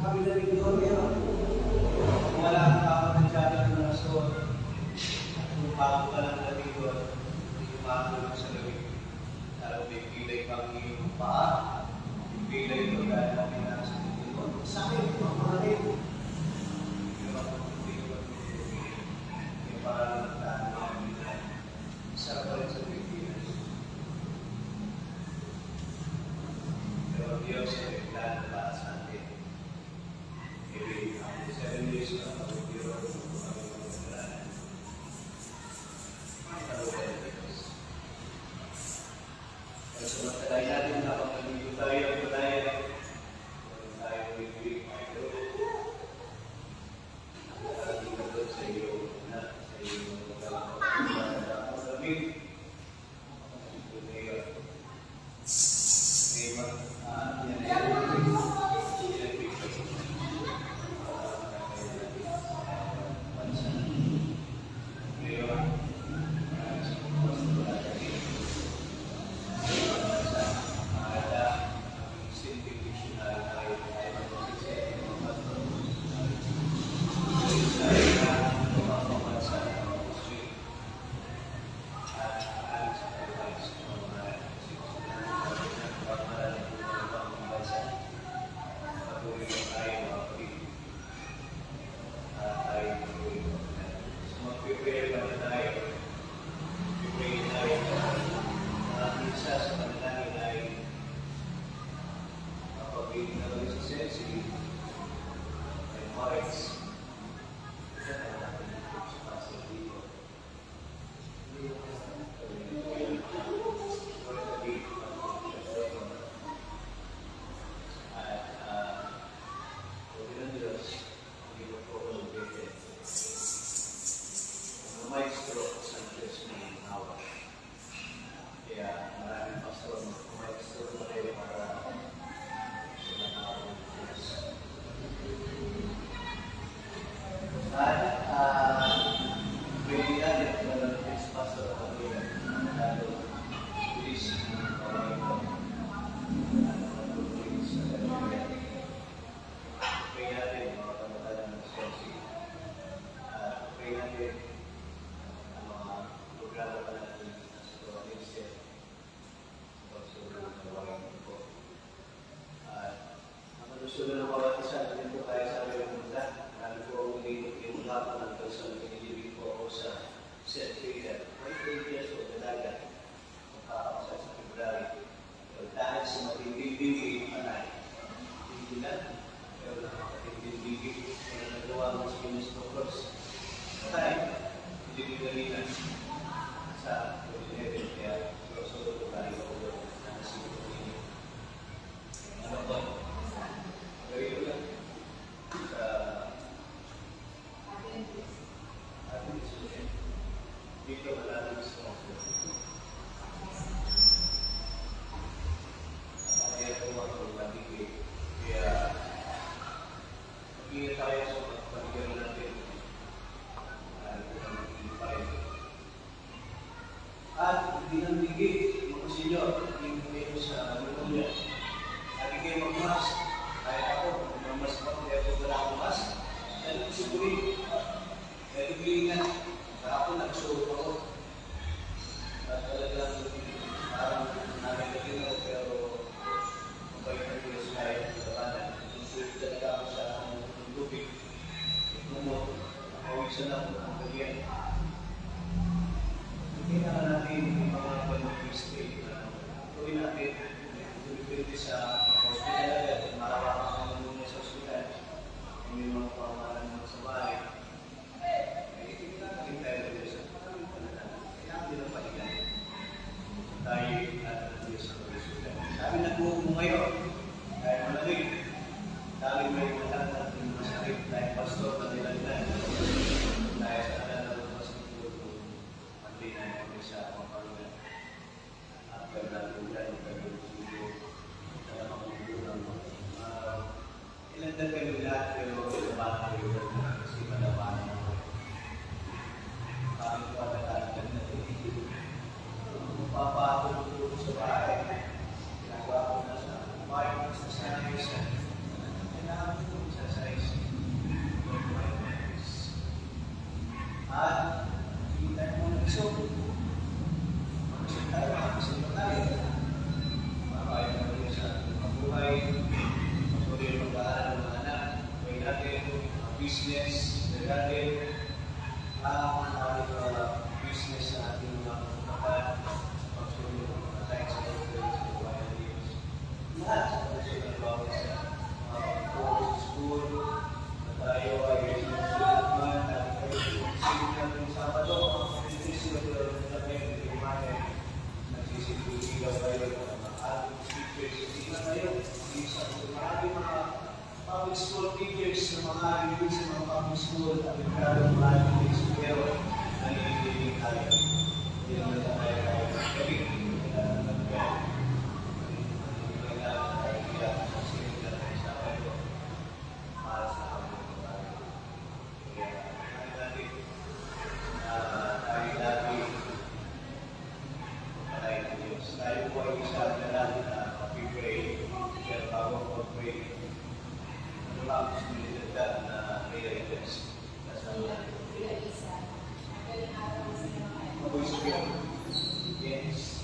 Grabe na rin doon yun. Kung wala kang kapatadyanan ng rason, at kung bago ka lang natin doon, hindi bago lang sa gabi. Lalo may pilay pang iyong paa, yung pilay doon dahil namin nasa dito doon. Sakit, mamahalin. Pero kung hindi ko yung parang nagtaan namin na sarap pa rin sa Pilipinas. Pero ang Diyos ay plano para sa atin. Maybe after 7 years na mag-Diyos ang mga kasalanan. Ano ba yung Diyos? Pero sa matalay natin na kapag-ibig tayo ang patayan, kung tayo may ito, ang ito sa iyo na sa iyo magkakaroon. sa St. Peter. 28 years old, dalaga. Magkakasal sa February. Pero dahil sa matinding-bigay, panay. Hindi lang. Pero nakakatinding-bigay. Kaya nagawa mo sa Ministro Cruz. Patay. Hindi niligalingan sa 11. Kaya so tayo ako doon. Nakasipin ko ninyo. Ano po? Gawin lang. Sa ating institution. Dito malalim sa office. Kaya ito ako nabigay. Kaya mag-ingat tayo sa pagpapaligan natin. Ito ang magiging pa rin. At hindi nang bigay, mga senyor, hindi kayo sa Lulunya. Lagi kayo mag-mask. Kahit ako, mag-mask pa, kaya ako wala akong mask. Dahil ko sigurin. Dahil bigyan, ako nagsuot ako. At talagang parang nalagagin ako, pero mabait na Diyos kahit labanan. Nagsuot talaga ako sa lubig. Tumot, nakawisan ako ang kagyan. Kailangan natin yung mga pag-mistake na gawin natin. Depende sa hospital agad. Marawakan ka muna sa hospital. May mga pamahalan mo sa bahay. Kailangan tayo na Diyos. Kailangan din ang paligan. Tayo natin ang Diyos sa hospital. Sabi na po mo ngayon, dahil malamig, dahil may lahat natin masakit, dahil pastor na nilagnan. Dahil sa kanal na hindi na natin sa pamahalan. Pero natulan, pero siguro, na makukulang. Ilan na kayo lahat, pero labanan kayo kasi malabanan ako. Kami ko ang natalagan natin. Papatulog sa bahay. Ginagawa ko na sa bahay, sa size. Kailangan ko sa size. At kita mo ng iso. Tayo tayo. Makain na rin sa mabuhay. Patuloy mag-aaral ng mga anak. Gawin natin ang business. Gawin natin ang business sa ating mga kapatid. Pagsulit ng mga tayo sa buhay ng Diyos. Lahat sa pagsulit bawat sa mga pagpapos sa school. Na tayo ay sinusulit man. At tayo sinusulit natin sa Sabado. Sinusulit natin nagsisipiligaw tayo ng mga ating teachers. Sila tayo, maraming mga public school teachers na mga review sa mga public school at maraming mga teachers pero nanililig tayo. Hindi naman tayo tayo magkabit. Kailangan tayo kailangan sa sila tayo sa tayo para sa kapatid tayo. Kaya natin tayo lagi tayo po ay isa na natin na mag-pray. Pero bago mag-pray, ano lang gusto nila na realize na sa mabuhay sa Yes.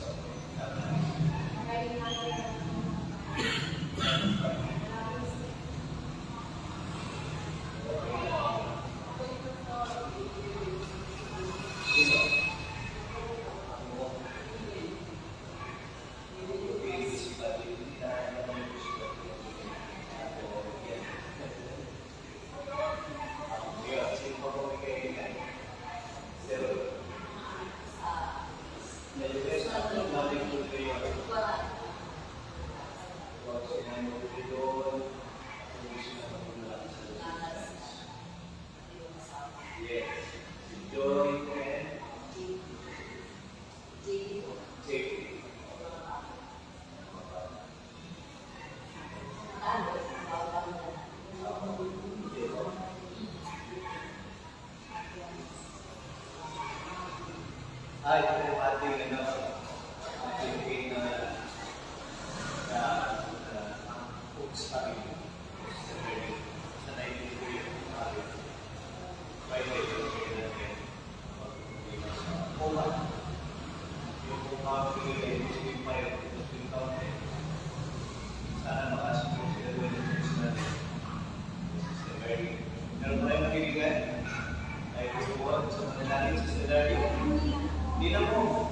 Dahil sa salary. Hindi na mo.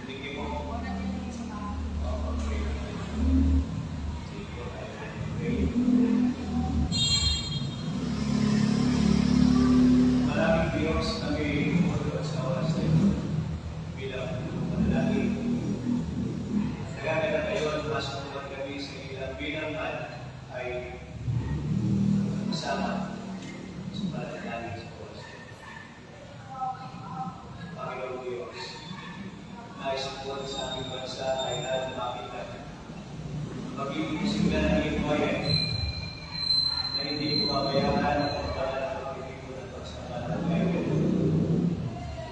Hindi mo. Maraming Diyos kami umulo sa oras na ito bilang manalangin. Nagagana kayo at masunugan kami sa ilang binangan ay kasama sa panalangin sa oras na ito. Panginoon Diyos, naisipon sa aming bansa ay nalang makita magiging sigla ng iyong bayan na hindi ko mabayaran ang pagpala ng pagiging ng pagsaman ng bayan.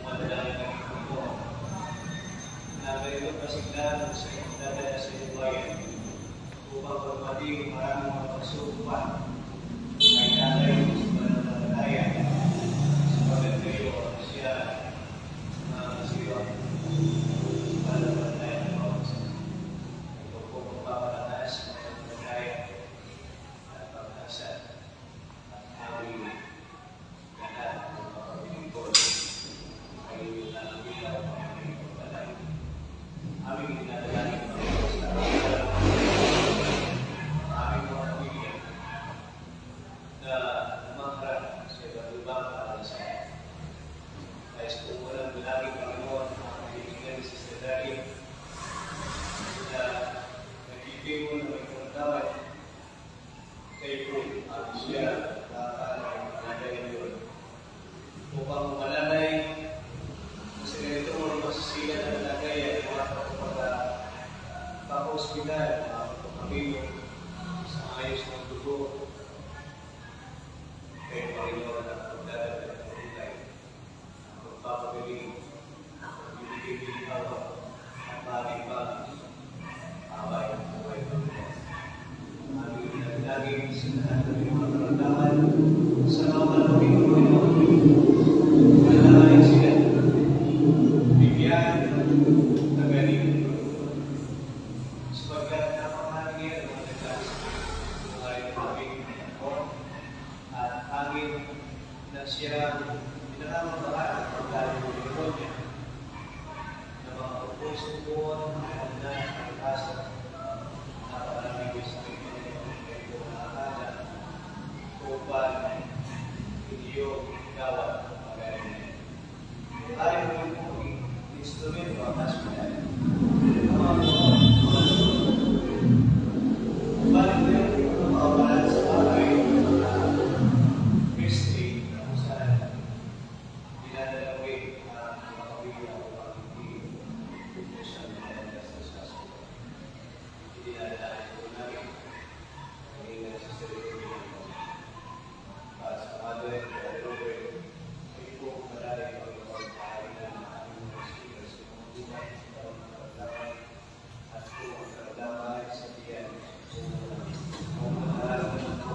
Manalangin kami ito na ganito pasigla sa dadala sa iyong bayan upang pagmating maraming mga pagsumpa ay tatay sa pananampalataya sapagat kayo siya siya pananampalataya ng bawat isa. Ito po magpapalataas ng pananampalataya at pag-asa at aming lahat ng mga pagpilingkod ay nalabilaw ang aming pagpalay. Aming dinadalangin ng Diyos na aming mga pamilya na umaharap sa iba't ibang paalasan. Kaya kung walang bilangin Panginoon ang kaibigan sa Sedari na nagkikimo na may pagkawad kayo ang siya nakakalang panagayin yun upang malalay sa ganito mo masasila na nalagay at mga pagpapauspital mga pagpapamilyo sa ayos ng dugo kayo Panginoon ang pagdadala ng pagkay pagpapagaling, pagbibigay hawak, at bagay pa, away, away pa rin. Aming nagdaging sa lahat ng mga karamdaman sa mga malapit ng Panginoon. Manalangin sila, bigyan, tagaling, sapagkat napakahangin ang mga nagkas ng aking aming Panginoon at hangin na siya pinanamang bahan ang pagdali ng Panginoon niya na mga pagpusukuan ang na ang asa na palamigay sa aking Panginoon kayo po nakakala upang hindi yung gawat ang pagaling niya. Tayo po yung pong instrumento ang hospital. Ang mga balik mo yung makawalan sa bagay ng mga history na kung saan dinadalawin ang mga pamilya o ang hindi sa mga gastos. Hindi nadalawin po namin ang ingat sa sarili ko. At sa mother, Robert, ay po marami pagkakain na aming mga speakers sa mga buhay, sa mga karamdaman, at po ang karamdaman sa tiyan. Kung maharap na po,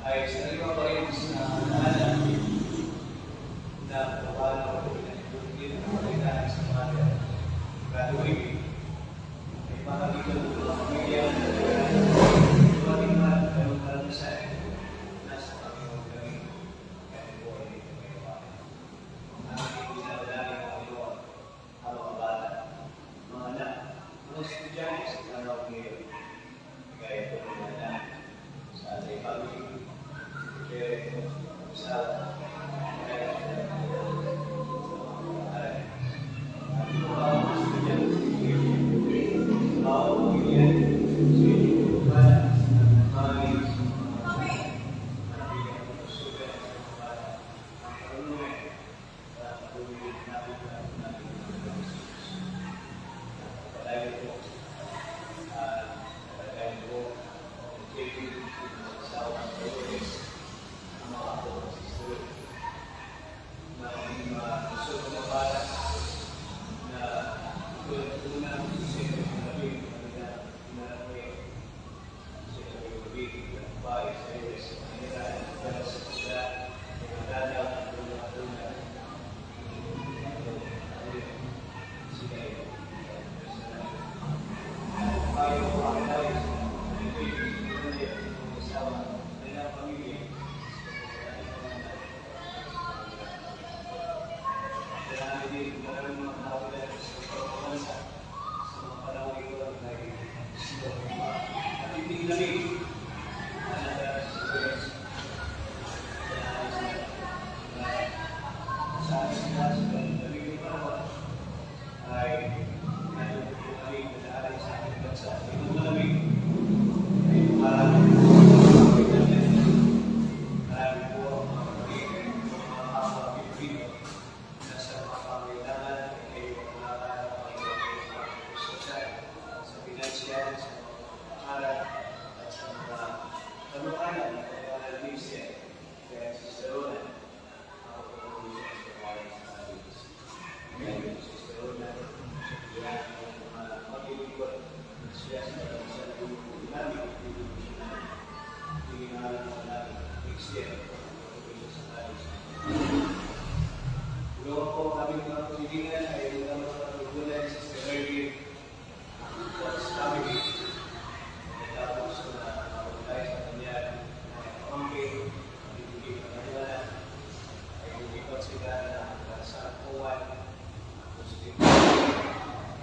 ay sariwa pa rin sa alam na paano din ang pagkakaan sa mga graduate. May mga dito ng pamilya na dumating na ng karanasan nasa Panginoon kami. Kaya po ay dito may iwanan. Ang aking dinadalangin ng Panginoon ang mga bata, mga anak, mga estudyante sa araw ngayon. Kaya po dinadalangin sa ating pamilya. Kaya sa Thank you. ayaw ko kakilala sa asawa, kailang pamilya. Kailangan din maraming mga kakilala sa pagkakansa sa mga panahon ito ang nagtitiglamig na nadaras sa Diyos. Sa sila sa lamig ng panahon ay nalulungkot na naaari sa ating bansa. Itong malamig ay marami po ang mga kapatid, mga kapwa Pilipino na sa mga pangailangan ay kailangan ng sosyal, sa pinansyal, sa mga pangalan, at sa mga kanukanan na kailangan ng Lipsia. Kaya si Sarona, ako po ang Lipsia sa kawalan sa Lipsia. Kaya si Sarona, yan ang mga pag-ibigod siya sa lulungkot namin, hinihingalan mo namin Lipsia, sa Lipsia. Tulungan po kami mga kaibigan ay hindi mga pagkukulan sa Sterling sa family. Tapos na tayo sa kanya pamangkin, hindi ka kanila ay hindi pa sila na sa kuwan. Tapos dito,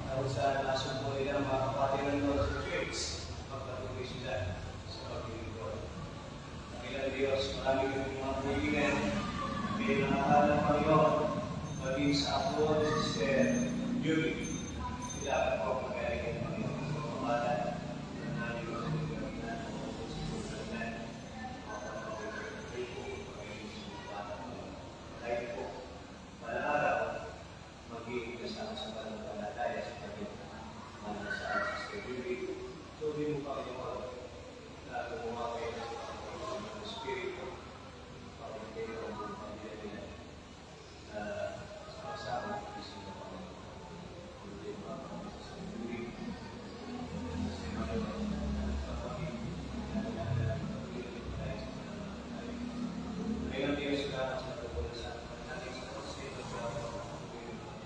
tapos sa nasumpo nila mga kapatiran doon sa church, magpatuloy sila sa paglilingkod. Kailan Diyos, maraming mga kaibigan, may nangahalang Panginoon, maging sa ako, Sister Julie, sila ako magkailan ng Panginoon sa pamalan ng namin ng Panginoon dahil po, malang araw, magiging kasama sa pananampalataya sa Panginoon. Mga sa Sister Julie, tuloy mo Panginoon, na gumawa kayo ng Espiritu, pagkakas kayo ng pamilya nila, na sama-sama isip ng Panginoon. Tuloy mo ang Sister Julie, Sister Manuel, kapatid, ngayon, Diyos, salamat sa pagkukulang sa natin sa Espiritu sa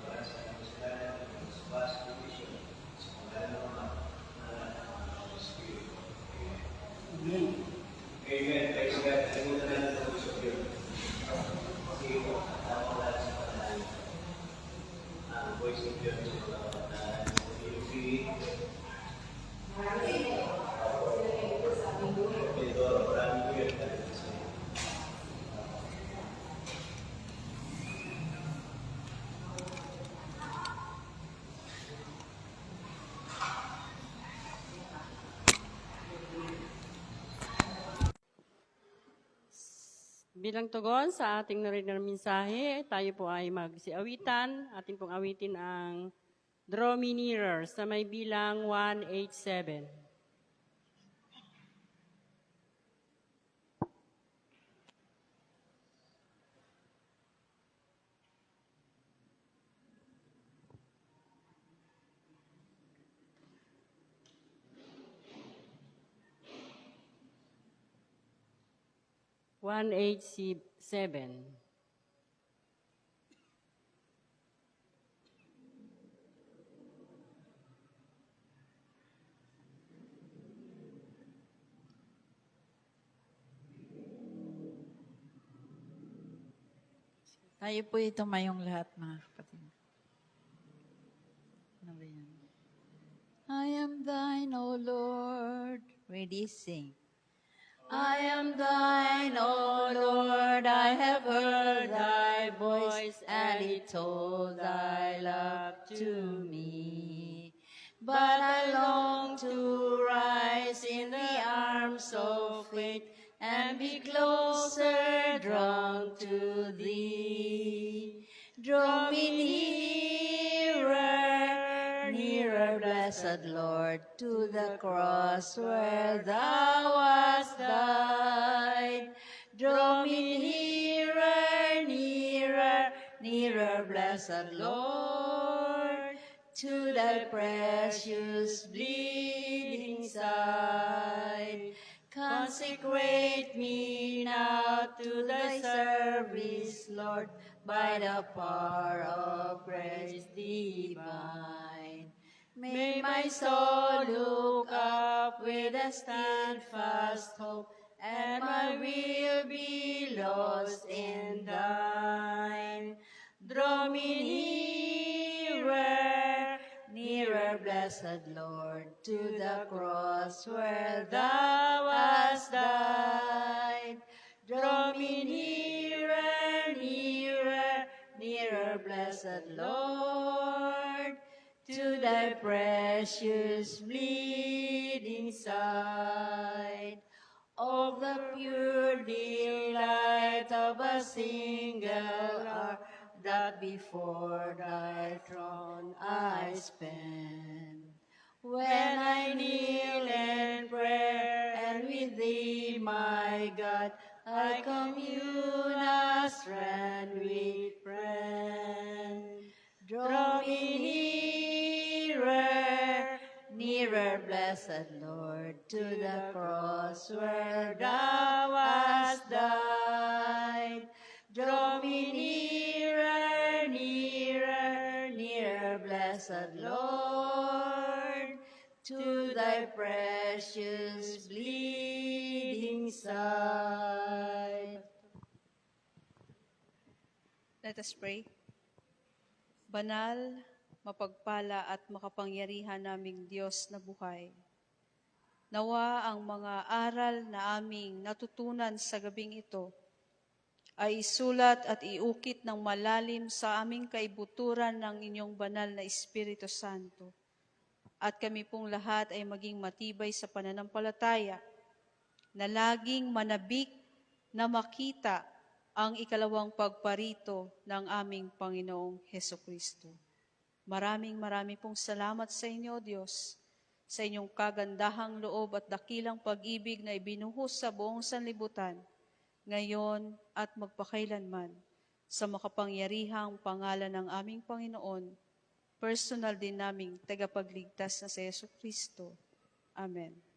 para sa ating kasalanan, sa basa ng mission, sa pangalan ng Ama, ng Espiritu. Amen. Amen. Praise God. Kalimutan na ng Bishop yun. Kasi ito, tama lahat sa pangalan. Ang voice of God sa mga pangalan. Ito, maraming ko yun. Bilang tugon sa ating narinig na mensahe, tayo po ay magsiawitan. Ating pong awitin ang Draw Me Nearer sa may bilang 187. (187) Tayo po tumayong lahat, mga kapatid. Ano ba yan? I am thine, O Lord. Ready, sing. I am thine, O Lord. I have heard thy voice, and it told thy love to me. But I long to rise in the arms of faith and be closer drawn to thee. Draw me nearer, nearer, blessed Lord, to the cross where thou hast died. Draw me nearer, nearer, nearer, blessed Lord, to thy precious bleeding side. Consecrate me now to thy service, Lord, by the power of grace divine. May my soul look up with a steadfast hope, and my will be lost in thine. Draw me nearer, nearer, blessed Lord, to the cross where thou hast died. Draw me nearer, nearer, nearer, blessed Lord, to thy precious bleeding side. Of the pure delight of a single hour, that before thy throne I spend. When I kneel in prayer, and with thee, my God, I commune as friend with friend. Draw me nearer, nearer, blessed Lord, to the cross where thou hast died. Draw me nearer, nearer, nearer, blessed Lord, to thy precious bleeding side. Let us pray. Banal, mapagpala at makapangyarihan naming Diyos na buhay. Nawa ang mga aral na aming natutunan sa gabing ito ay isulat at iukit ng malalim sa aming kaibuturan ng inyong banal na Espiritu Santo. At kami pong lahat ay maging matibay sa pananampalataya na laging manabik na makita ang ikalawang pagparito ng aming Panginoong Hesukristo. Maraming pong salamat sa inyo, Diyos, sa inyong kagandahang loob at dakilang pag-ibig na ibinuhos sa buong sanlibutan, ngayon at magpakailanman, sa makapangyarihang pangalan ng aming Panginoon, personal din naming tagapagligtas na si Hesukristo. Amen.